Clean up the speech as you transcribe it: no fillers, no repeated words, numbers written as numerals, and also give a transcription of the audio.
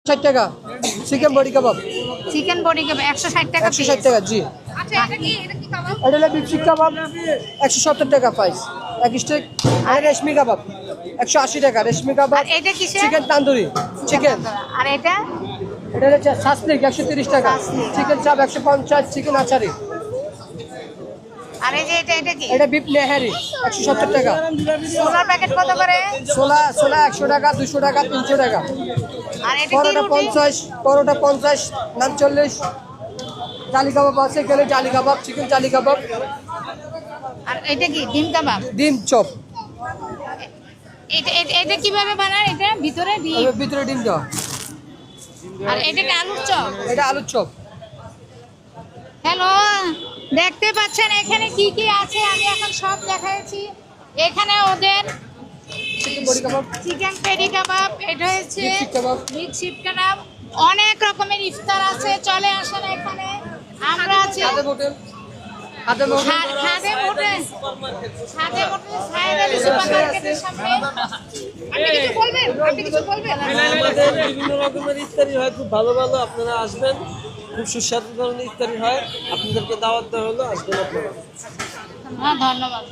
60 টাকা chicken body কাবাব। Chicken body কাবাব 160 টাকা piece. 160 টাকা জি। আচ্ছা এটা কি কাবাব? এটা হলো বিফ শিক কাবাব 170 টাকা প্রাইস এক স্টেক। আর রেশমি কাবাব 180 টাকা রেশমি কাবাব। আর এটা কিসের? Chicken tandoori chicken. আর এটা এটা হচ্ছে সাসলিক 130 টাকা। চিকেন চাপ 150 চিকেন আচারি। আর এই যে এটা কি? এটা বিফ নেহারি 170 টাকা। ছোলার প্যাকেট কত করে? ছোলা 100 টাকা 200 টাকা 300 টাকা। আর এটা কি পরোটা রুটি? 50 পরোটা 50 নান 40। জালি কাবাব আছে গেলে জালি কাবাব চিকেন জালি কাবাব। আর এটা কি ডিম কাবাব? ডিম চপ। এটা কিভাবে বানান? এটা ভিতরে ডিম ভিতরে ডিম দাও। আর এটা কি আলুর চপ? এটা আলুর চপ। হ্যালো, দেখতে পাচ্ছেন এখানে কি কি আছে আমি এখন সব দেখাচ্ছি। এখানে ওদের চিকেন বডি কাবাব চিকেন পেরি কাবাব, এটা হচ্ছে বিফ শিক কাবাব। বিফ শিক কাবাব, অনেক রকমের ইফতার আছে। চলে আসেন এখানে। আমরা আছি খাদেম হোটেল। খাদেম হোটেল খাদেম হোটেল, খাদেম হোটেল সাহেব আলী সুপারমার্কেটের সামনে। আপনি কিছু বলবেন? আপনি কিছু বলবেন? আমাদের বিভিন্ন রকমের ইফতারি হয়, খুব ভালো ভালো, আপনারা আসবেন। খুব সুস্বাদু ধরনের ইফতারি হয়, আপনাদেরকে দাওয়াত দেওয়া হলো, আসবেন আপনারা। হ্যাঁ, ধন্যবাদ।